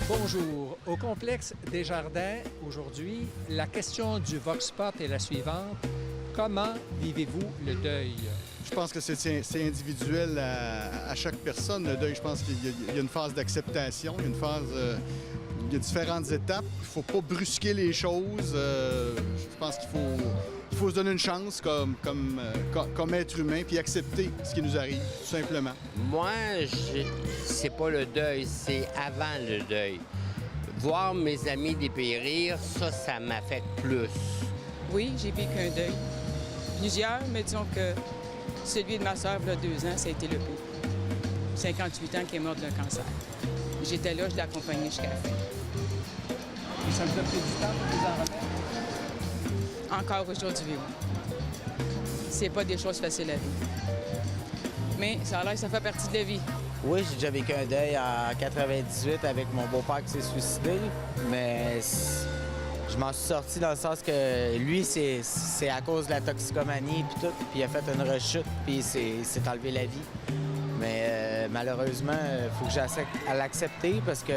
Bonjour. Au complexe Desjardins, aujourd'hui, la question du Vox Pop est la suivante. Comment vivez-vous le deuil? Je pense que c'est individuel à chaque personne, le deuil. Je pense qu'il y a une phase d'acceptation, il y a une phase... il y a différentes étapes. Il ne faut pas brusquer les choses. Je pense qu'il faut se donner une chance comme être humain puis accepter ce qui nous arrive, tout simplement. Moi, c'est pas le deuil, c'est avant le deuil. Voir mes amis dépérir, ça m'affecte plus. Oui, j'ai vécu un deuil. Plusieurs, mais disons que celui de ma sœur, il y a 2 ans, ça a été le pire. 58 ans, qui est morte d'un cancer. J'étais là, je l'ai accompagnée jusqu'à la fin. Et ça vous a pris du temps pour vous en remettre? Encore aujourd'hui, oui. C'est pas des choses faciles à vivre. Mais ça a l'air que ça fait partie de la vie. Oui, j'ai déjà vécu un deuil en 98 avec mon beau-père qui s'est suicidé, mais je m'en suis sorti dans le sens que lui, c'est à cause de la toxicomanie puis tout, puis il a fait une rechute, puis il s'est enlevé la vie. Mais malheureusement, il faut que j'essaie à l'accepter parce que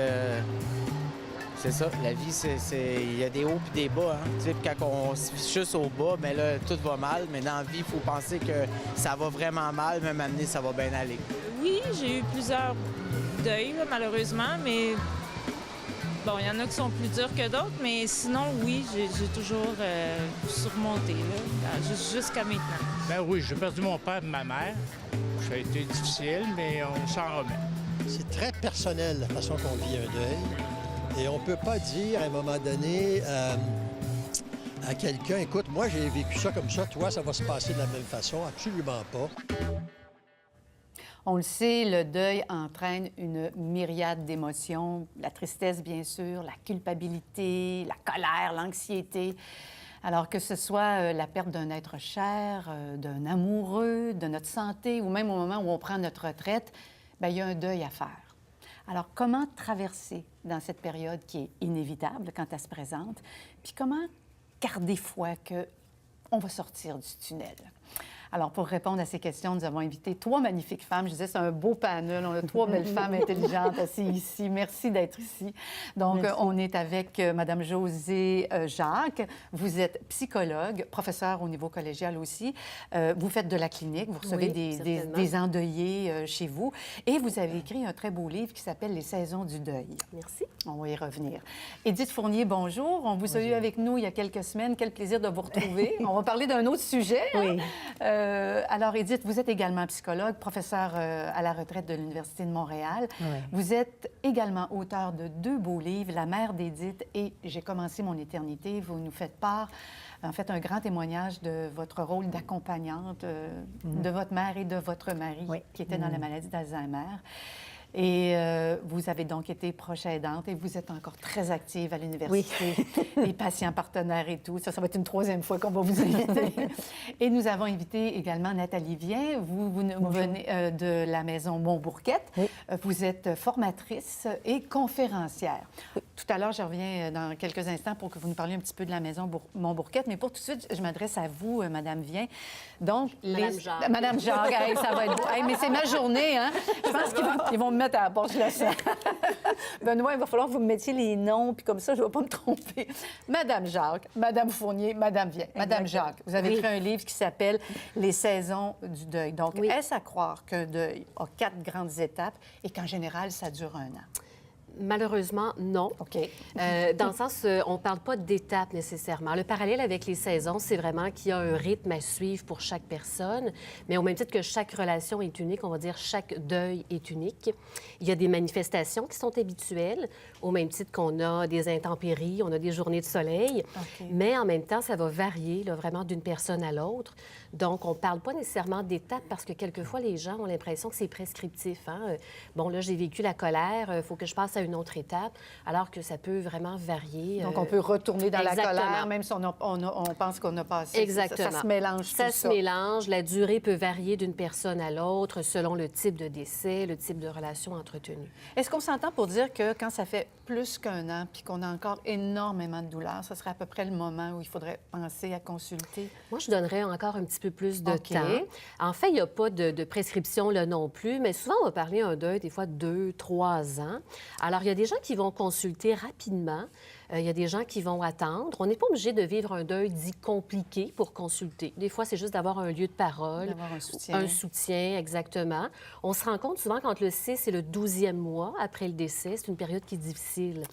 c'est ça, la vie, il y a des hauts puis des bas. Hein? Tu sais, quand on se fiche juste au bas, mais là, tout va mal. Mais dans la vie, il faut penser que ça va vraiment mal, même amener, ça va bien aller. Oui, j'ai eu plusieurs deuils, là, malheureusement, mais bon, il y en a qui sont plus durs que d'autres, mais sinon, oui, j'ai toujours surmonté, là, jusqu'à maintenant. Ben oui, j'ai perdu mon père et ma mère. Ça a été difficile, mais on s'en remet. C'est très personnel, la façon qu'on vit un deuil. Et on ne peut pas dire, à un moment donné, à quelqu'un, écoute, moi, j'ai vécu ça comme ça, toi, ça va se passer de la même façon. Absolument pas. On le sait, le deuil entraîne une myriade d'émotions. La tristesse, bien sûr, la culpabilité, la colère, l'anxiété. Alors que ce soit la perte d'un être cher, d'un amoureux, de notre santé, ou même au moment où on prend notre retraite, bien, il y a un deuil à faire. Alors, comment traverser dans cette période qui est inévitable quand elle se présente, puis comment garder foi qu'on va sortir du tunnel? Alors, pour répondre à ces questions, nous avons invité 3 magnifiques femmes. Je disais, c'est un beau panel. On a 3 belles femmes intelligentes assises ici. Merci d'être ici. Donc, on est avec Mme Josée Jacques. Vous êtes psychologue, professeure au niveau collégial aussi. Vous faites de la clinique. Vous recevez des endeuillés chez vous. Et vous avez écrit un très beau livre qui s'appelle « Les saisons du deuil ». Merci. On va y revenir. Édith Fournier, bonjour. On vous a eu avec nous il y a quelques semaines. Quel plaisir de vous retrouver. On va parler d'un autre sujet. Oui. Alors, Édith, vous êtes également psychologue, professeure à la retraite de l'Université de Montréal. Oui. Vous êtes également auteur de 2 beaux livres, La mère d'Édith et J'ai commencé mon éternité. Vous nous faites part, en fait, un grand témoignage de votre rôle d'accompagnante de votre mère et de votre mari qui était dans la maladie d'Alzheimer. Et vous avez donc été proche aidante et vous êtes encore très active à l'université, les patients partenaires et tout. Ça va être une 3e fois qu'on va vous inviter. Et nous avons invité également Nathalie Vien. Vous venez de la maison Montbourquette. Oui. Vous êtes formatrice et conférencière. Tout à l'heure, je reviens dans quelques instants pour que vous nous parliez un petit peu de la maison Montbourquette. Mais pour tout de suite, je m'adresse à vous, Madame Vien. Donc, Madame Jacques. Madame Jacques, hey, ça va être beau. Hey, mais c'est ma journée, hein? Je pense qu'ils vont me mettre à la porte, je le sens. Benoît, il va falloir que vous me mettiez les noms, puis comme ça, je ne vais pas me tromper. Madame Jacques, Madame Fournier, Madame Vien. Madame Jacques, vous avez écrit un livre qui s'appelle « Les saisons du deuil ». Donc, est-ce à croire qu'un deuil a 4 grandes étapes et qu'en général, ça dure 1 an? Malheureusement, non. OK. Dans le sens, on ne parle pas d'étapes nécessairement. Le parallèle avec les saisons, c'est vraiment qu'il y a un rythme à suivre pour chaque personne, mais au même titre que chaque relation est unique, on va dire chaque deuil est unique. Il y a des manifestations qui sont habituelles, au même titre qu'on a des intempéries, on a des journées de soleil, mais en même temps, ça va varier là, vraiment d'une personne à l'autre. Donc, on ne parle pas nécessairement d'étapes parce que quelquefois, les gens ont l'impression que c'est prescriptif. Hein? Bon, là, j'ai vécu la colère, il faut que je passe à à une autre étape, alors que ça peut vraiment varier. Donc, on peut retourner dans exactement. la colère, même si on pense qu'on a passé. Exactement. Ça se mélange Ça tout se mélange. La durée peut varier d'une personne à l'autre selon le type de décès, le type de relation entretenue. Est-ce qu'on s'entend pour dire que quand ça fait plus qu'un an puis qu'on a encore énormément de douleur, ce serait à peu près le moment où il faudrait penser à consulter? Moi, je donnerais encore un petit peu plus de OK. temps. En fait, il n'y a pas de prescription là non plus, mais souvent, on va parler un deuil, des fois 2, 3 ans. Alors, il y a des gens qui vont consulter rapidement. Il y a des gens qui vont attendre. On n'est pas obligé de vivre un deuil dit compliqué pour consulter. Des fois, c'est juste d'avoir un lieu de parole. D'avoir un soutien. Un soutien, exactement. On se rend compte souvent quand le 6 et le 12e mois après le décès, c'est une période qui est difficile.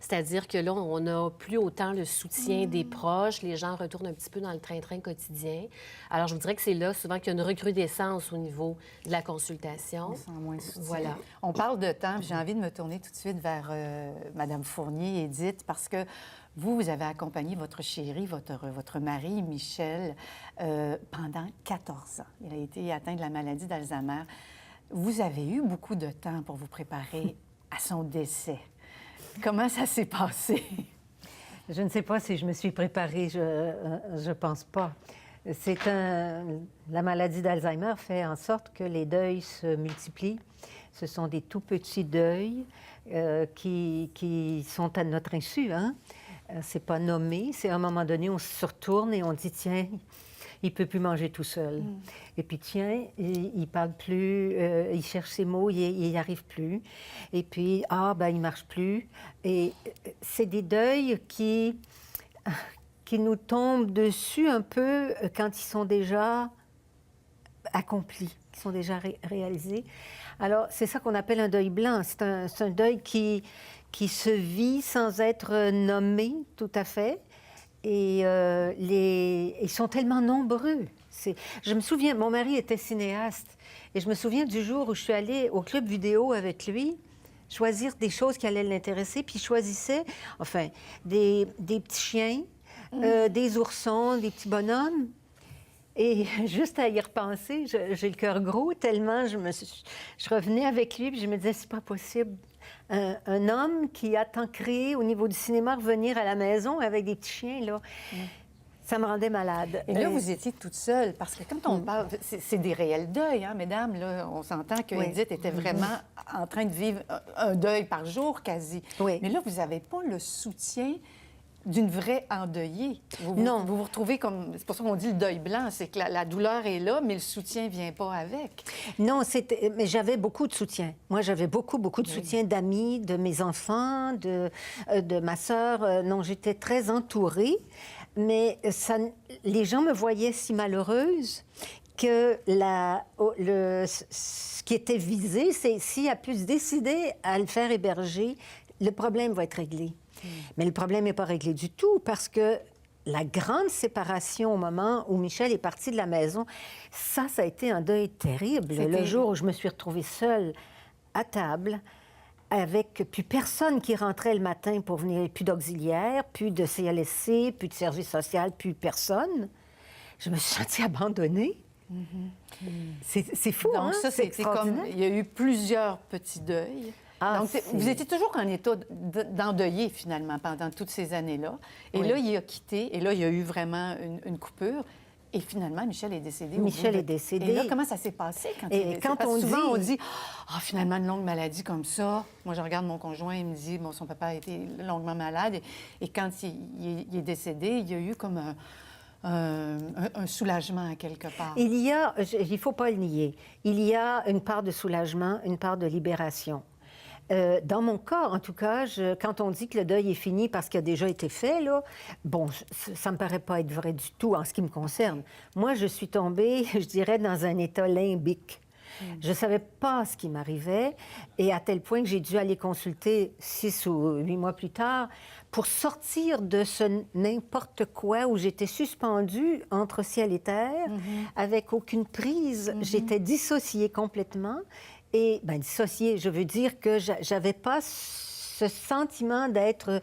C'est-à-dire que là, on n'a plus autant le soutien des proches. Les gens retournent un petit peu dans le train-train quotidien. Alors, je vous dirais que c'est là souvent qu'il y a une recrudescence au niveau de la consultation. On sent moins de soutien. Voilà. On parle de temps, puis j'ai envie de me tourner tout de suite vers Mme Fournier, Édith, parce que vous avez accompagné votre chéri, votre mari, Michel, pendant 14 ans. Il a été atteint de la maladie d'Alzheimer. Vous avez eu beaucoup de temps pour vous préparer à son décès. Comment ça s'est passé? Je ne sais pas si je me suis préparée, je pense pas. La maladie d'Alzheimer fait en sorte que les deuils se multiplient. Ce sont des tout petits deuils qui sont à notre insu, hein? C'est pas nommé. C'est à un moment donné, on se retourne et on dit, tiens, il peut plus manger tout seul. Et puis, tiens, il parle plus, il cherche ses mots, il n'y arrive plus. Et puis, il marche plus. Et c'est des deuils qui nous tombent dessus un peu quand ils sont déjà accomplis, qui sont déjà réalisés. Alors, c'est ça qu'on appelle un deuil blanc. C'est un deuil qui se vit sans être nommé tout à fait. Et ils sont tellement nombreux. Je me souviens, mon mari était cinéaste. Et je me souviens du jour où je suis allée au club vidéo avec lui, choisir des choses qui allaient l'intéresser. Puis il choisissait, enfin, des petits chiens, des oursons, des petits bonhommes. Et juste à y repenser, j'ai le cœur gros tellement je revenais avec lui puis je me disais, c'est pas possible. Un homme qui a tant créé au niveau du cinéma, revenir à la maison avec des petits chiens, là, ça me rendait malade. Et là, vous étiez toute seule, parce que quand on parle, c'est des réels deuils, hein, mesdames. Là, on s'entend que Édith était vraiment en train de vivre un deuil par jour, quasi. Oui. Mais là, vous n'avez pas le soutien d'une vraie endeuillée. Non. Vous vous retrouvez comme... C'est pour ça qu'on dit le deuil blanc, c'est que la douleur est là, mais le soutien ne vient pas avec. Non, mais j'avais beaucoup de soutien. Moi, j'avais beaucoup de soutien d'amis, de mes enfants, de ma sœur. Non, j'étais très entourée, mais les gens me voyaient si malheureuse que ce qui était visé, c'est s'il a pu se décider à le faire héberger, le problème va être réglé. Mais le problème n'est pas réglé du tout parce que la grande séparation au moment où Michel est parti de la maison, ça a été un deuil terrible. Le jour où je me suis retrouvée seule à table, avec plus personne qui rentrait le matin pour venir, plus d'auxiliaires, plus de CLSC, plus de service social, plus personne, je me suis sentie abandonnée. C'est fou, Donc, hein? ça, c'était comme... Il y a eu plusieurs petits deuils. Donc, vous étiez toujours en état d'endeuiller, finalement, pendant toutes ces années-là. Et là, il a quitté, et là, il y a eu vraiment une coupure. Et finalement, Michel est décédé. Michel est décédé. Et là, comment ça s'est passé quand il est décédé? Parce que souvent, on dit, finalement, une longue maladie comme ça. Moi, je regarde mon conjoint, il me dit, son papa a été longuement malade. Et quand il est décédé, il y a eu comme un soulagement à quelque part. Il ne faut pas le nier, il y a une part de soulagement, une part de libération. Dans mon cas, en tout cas, quand on dit que le deuil est fini parce qu'il a déjà été fait, là, bon, ça me paraît pas être vrai du tout en ce qui me concerne. Moi, je suis tombée, je dirais, dans un état limbique. Je ne savais pas ce qui m'arrivait et à tel point que j'ai dû aller consulter 6 ou 8 mois plus tard pour sortir de ce n'importe quoi où j'étais suspendue entre ciel et terre avec aucune prise. J'étais dissociée complètement. Et, bien, dissociée, je veux dire que j'avais pas ce sentiment d'être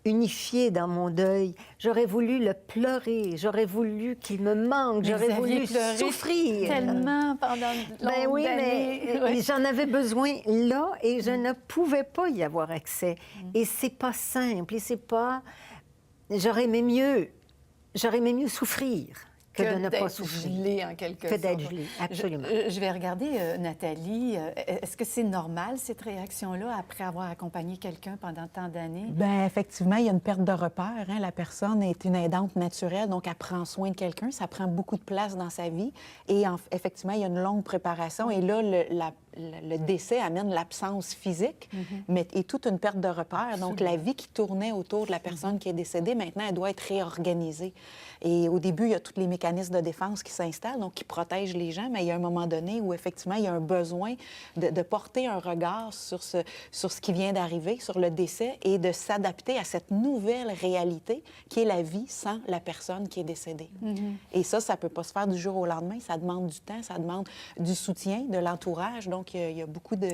unifié dans mon deuil. J'aurais voulu le pleurer, j'aurais voulu qu'il me manque, Mais j'aurais vous aviez voulu pleuré souffrir. tellement pendant de Ben longues oui, années. mais j'en avais besoin là et je ne pouvais pas y avoir accès. Et c'est pas simple, et c'est pas... J'aurais aimé mieux souffrir que de ne pas d'être souffrir. gelé, en quelque Que sorte. d'être gelé, absolument. Je vais regarder, Nathalie. Est-ce que c'est normal, cette réaction-là, après avoir accompagné quelqu'un pendant tant d'années? Bien, effectivement, il y a une perte de repère. Hein. La personne est une aidante naturelle, donc elle prend soin de quelqu'un. Ça prend beaucoup de place dans sa vie. Et effectivement, il y a une longue préparation. Et là, le décès amène l'absence physique, mais et toute une perte de repère. Donc, la vie qui tournait autour de la personne qui est décédée, maintenant, elle doit être réorganisée. Et au début, il y a tous les mécanismes de défense qui s'installent, donc qui protègent les gens, mais il y a un moment donné où, effectivement, il y a un besoin de porter un regard sur ce qui vient d'arriver, sur le décès, et de s'adapter à cette nouvelle réalité qui est la vie sans la personne qui est décédée. Et ça ne peut pas se faire du jour au lendemain. Ça demande du temps, ça demande du soutien, de l'entourage. Donc, il y a beaucoup de...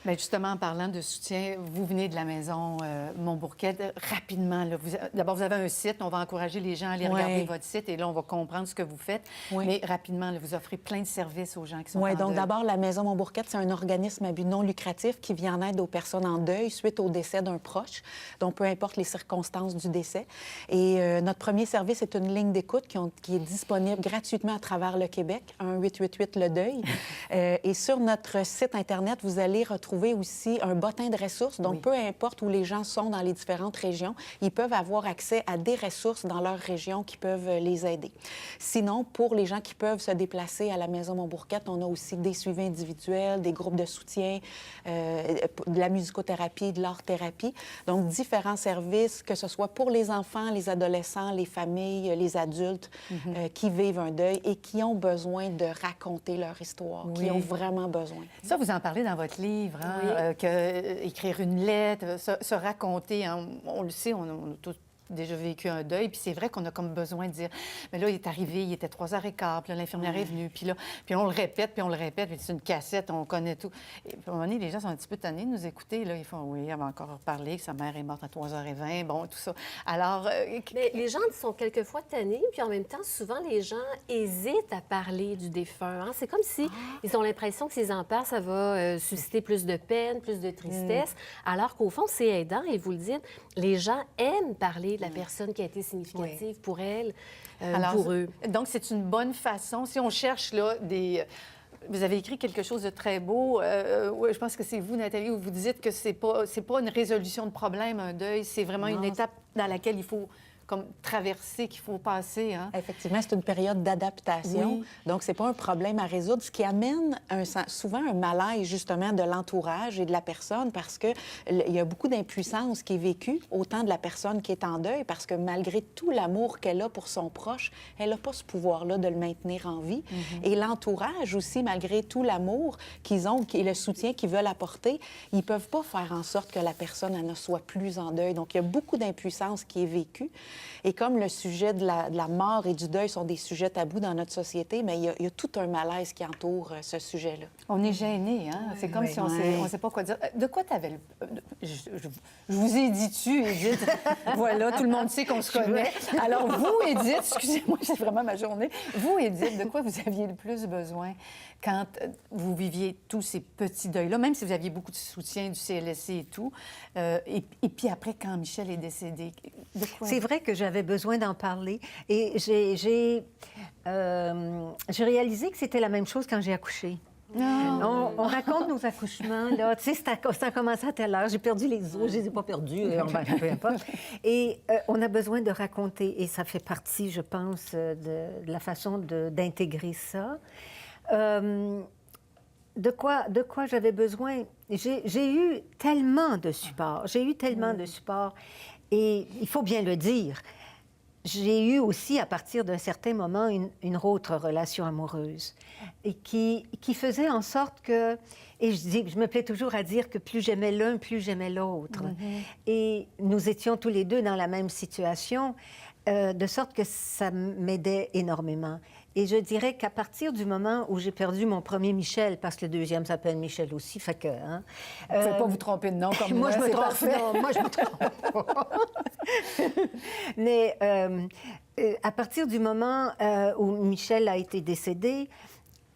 Bien, justement, en parlant de soutien, vous venez de la maison Montbourquet. Rapidement, là, d'abord, vous avez un site. On va encourager les gens à aller regarder votre site et là, on va comprendre ce que vous faites. Oui. Mais rapidement, là, vous offrez plein de services aux gens qui sont Oui, en donc deuil. d'abord, la Maison Montbourquet, c'est un organisme à but non lucratif qui vient en aide aux personnes en deuil suite au décès d'un proche, donc peu importe les circonstances du décès. Et notre premier service est une ligne d'écoute qui est disponible gratuitement à travers le Québec, 1-888-LE-DEUIL. Et sur notre site Internet, vous allez retrouver aussi un bottin de ressources. Donc, peu importe où les gens sont dans les différentes régions, ils peuvent avoir accès à des ressources dans leur région qui peuvent les aider. Sinon, pour les gens qui peuvent se déplacer à la Maison Montbourquet, on a aussi des suivis individuels, des groupes de soutien, de la musicothérapie, de l'art-thérapie. Donc, différents services, que ce soit pour les enfants, les adolescents, les familles, les adultes qui vivent un deuil et qui ont besoin de raconter leur histoire, qui ont vraiment besoin. Ça, vous en parlez dans votre livre, hein, écrire une lettre, se raconter. Hein, on le sait, on a tous déjà vécu un deuil, puis c'est vrai qu'on a comme besoin de dire, mais là, il est arrivé, il était 3h15, puis là, l'infirmière est venue, puis là, puis on le répète, puis c'est une cassette, on connaît tout. Et puis à un moment donné, les gens sont un petit peu tannés de nous écouter, là, ils font, oui, elle va encore parler, que sa mère est morte à 3h20, bon, tout ça. Alors... Mais les gens sont quelquefois tannés, puis en même temps, souvent, les gens hésitent à parler du défunt. Hein? C'est comme si ils ont l'impression que s'ils en parlent, ça va susciter plus de peine, plus de tristesse, alors qu'au fond, c'est aidant, et vous le dites, les gens aiment parler de la personne qui a été significative pour elle, pour eux. Donc, c'est une bonne façon. Si on cherche, là, des... Vous avez écrit quelque chose de très beau. Je pense que c'est vous, Nathalie, où vous dites que c'est pas une résolution de problème, un deuil. C'est vraiment une étape dans laquelle il faut comme traverser, qu'il faut passer. Hein? Effectivement, c'est une période d'adaptation. Oui. Donc, c'est pas un problème à résoudre, ce qui amène souvent un malaise, justement, de l'entourage et de la personne parce qu'il y a beaucoup d'impuissance qui est vécue, autant de la personne qui est en deuil, parce que malgré tout l'amour qu'elle a pour son proche, elle n'a pas ce pouvoir-là de le maintenir en vie. Et l'entourage aussi, malgré tout l'amour qu'ils ont et le soutien qu'ils veulent apporter, ils peuvent pas faire en sorte que la personne elle ne soit plus en deuil. Donc, il y a beaucoup d'impuissance qui est vécue. Et comme le sujet de la mort et du deuil sont des sujets tabous dans notre société, mais il y a tout un malaise qui entoure ce sujet-là. On est gênés, hein? C'est comme si on ne sait pas quoi dire. De quoi tu avais je vous ai dit tu, Édith. Voilà, tout le monde sait qu'on se connaît. Alors, vous, Édith, excusez-moi, c'est vraiment ma journée. Vous, Édith, de quoi vous aviez le plus besoin quand vous viviez tous ces petits deuils-là, même si vous aviez beaucoup de soutien du CLSC et tout, et puis après, quand Michel est décédé, de quoi? C'est vrai que j'avais besoin d'en parler et j'ai réalisé que c'était la même chose quand j'ai accouché. On raconte nos accouchements, là. Tu sais, ça a commencé à telle heure. J'ai perdu les os, je les ai pas perdus, peu importe. Et on a besoin de raconter, et ça fait partie, je pense, de la façon d'intégrer ça. De quoi j'avais besoin? J'ai eu tellement de support. De support. Et il faut bien le dire, j'ai eu aussi, à partir d'un certain moment, une autre relation amoureuse et qui faisait en sorte que... Et je me plais toujours à dire que plus j'aimais l'un, plus j'aimais l'autre. Et nous étions tous les deux dans la même situation, de sorte que ça m'aidait énormément. Et je dirais qu'à partir du moment où j'ai perdu mon premier Michel, parce que le deuxième s'appelle Michel aussi, fait que... Hein, vous ne pouvez pas vous tromper de nom comme moi, je me c'est trompe, parfait. non, moi, je me trompe pas. Mais à partir du moment où Michel a été décédé,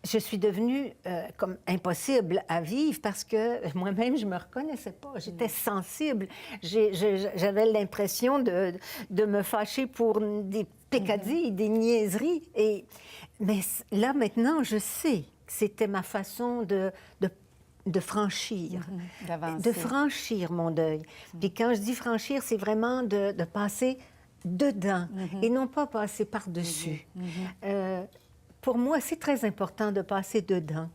je suis devenue comme impossible à vivre parce que moi-même, je ne me reconnaissais pas. J'étais sensible. J'avais l'impression de me fâcher pour des peccadilles, des niaiseries. Mais là, maintenant, je sais que c'était ma façon de franchir, de franchir mon deuil. Puis quand je dis franchir, c'est vraiment de passer dedans et non pas passer par-dessus. Pour moi, c'est très important de passer dedans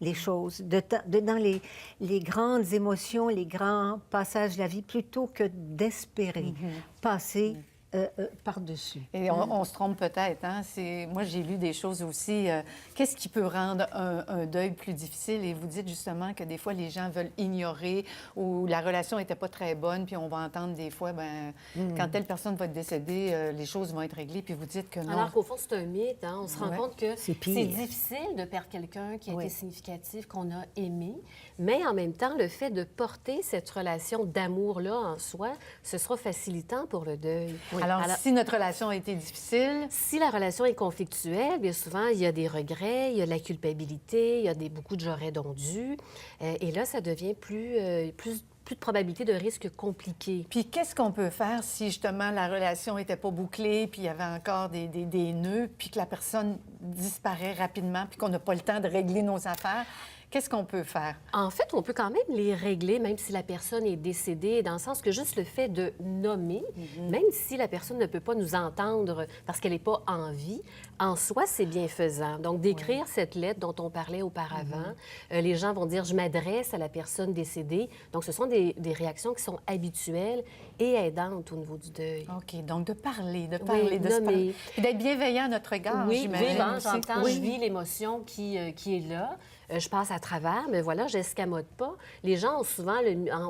les choses, dedans les grandes émotions, les grands passages de la vie, plutôt que d'espérer passer par-dessus. Et on se trompe peut-être. Hein? Moi, j'ai lu des choses aussi. Qu'est-ce qui peut rendre un deuil plus difficile? Et vous dites justement que des fois, les gens veulent ignorer ou la relation n'était pas très bonne, puis on va entendre des fois, quand telle personne va être décédée, les choses vont être réglées, puis vous dites que non. Alors qu'au fond, c'est un mythe. Hein? On se rend compte que c'est pire. difficile de perdre quelqu'un qui a été significatif, qu'on a aimé, mais en même temps, le fait de porter cette relation d'amour-là en soi, ce sera facilitant pour le deuil. Alors, si notre relation a été difficile... Si la relation est conflictuelle, bien souvent, il y a des regrets, il y a de la culpabilité, il y a beaucoup de j'aurais donc dû. Et là, ça devient plus de probabilité de risque compliqué. Puis qu'est-ce qu'on peut faire si, justement, la relation n'était pas bouclée, puis il y avait encore des nœuds, puis que la personne disparaît rapidement, puis qu'on n'a pas le temps de régler nos affaires? Qu'est-ce qu'on peut faire? En fait, on peut quand même les régler, même si la personne est décédée, dans le sens que juste le fait de nommer, même si la personne ne peut pas nous entendre parce qu'elle n'est pas en vie, en soi, c'est bienfaisant. Donc, d'écrire cette lettre dont on parlait auparavant, les gens vont dire « je m'adresse à la personne décédée ». Donc, ce sont des réactions qui sont habituelles et aidantes au niveau du deuil. OK. Donc, de parler, de nommer. Et d'être bienveillant à notre égard, j'imagine. J'entends, je vis l'émotion qui est là. Je passe à travers, mais voilà, j'escamote pas. Les gens ont souvent,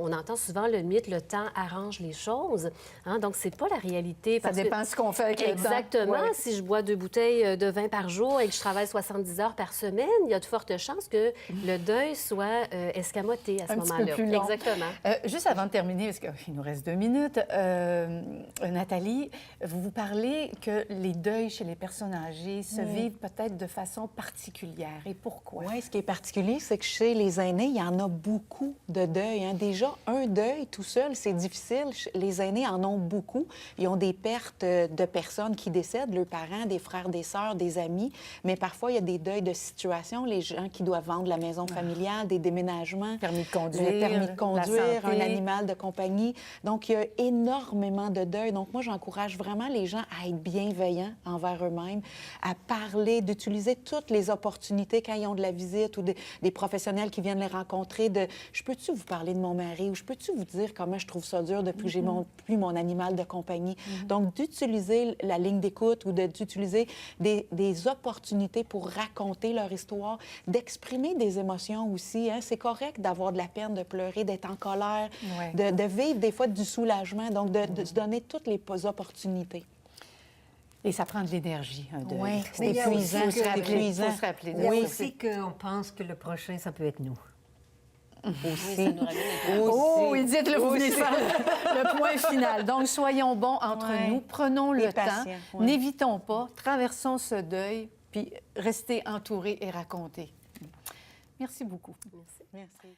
on entend souvent le mythe, le temps arrange les choses. Hein? Donc, c'est pas la réalité. Ça dépend de ce qu'on fait avec le temps. Exactement. Ouais. Si je bois 2 bouteilles de vin par jour et que je travaille 70 heures par semaine, il y a de fortes chances que le deuil soit escamoté à ce moment-là. Un petit peu plus long. Exactement. Juste avant de terminer, parce qu'il nous reste 2 minutes, Nathalie, vous parlez que les deuils chez les personnes âgées se vivent peut-être de façon particulière. Et pourquoi? Oui, ce qui est particulier, c'est que chez les aînés, il y en a beaucoup de deuils. Hein. Déjà, un deuil tout seul, c'est difficile. Les aînés en ont beaucoup. Ils ont des pertes de personnes qui décèdent, leurs parents, des frères, des sœurs, des amis. Mais parfois, il y a des deuils de situation, les gens qui doivent vendre la maison familiale, des déménagements. Permis de conduire, un animal de compagnie. Donc, il y a énormément de deuils. Donc, moi, j'encourage vraiment les gens à être bienveillants envers eux-mêmes, à parler, d'utiliser toutes les opportunités quand ils ont de la visite ou des professionnels qui viennent les rencontrer, de « je peux-tu vous parler de mon mari » ou « je peux-tu vous dire comment je trouve ça dur depuis que j'ai plus mon animal de compagnie ». Donc, d'utiliser la ligne d'écoute ou d'utiliser des opportunités pour raconter leur histoire, d'exprimer des émotions aussi. Hein. C'est correct d'avoir de la peine, de pleurer, d'être en colère, de vivre des fois du soulagement, donc de se donner toutes les opportunités. Et ça prend de l'énergie, un deuil. Oui, c'est épuisant. Il faut se rappeler. Il y a aussi qu'on pense que le prochain, ça peut être nous. Aussi. Oh, Edith, là, vous venez de faire le point final. Donc, soyons bons entre nous, prenons le temps, n'évitons pas, traversons ce deuil, puis restez entourés et racontez. Merci beaucoup. Merci.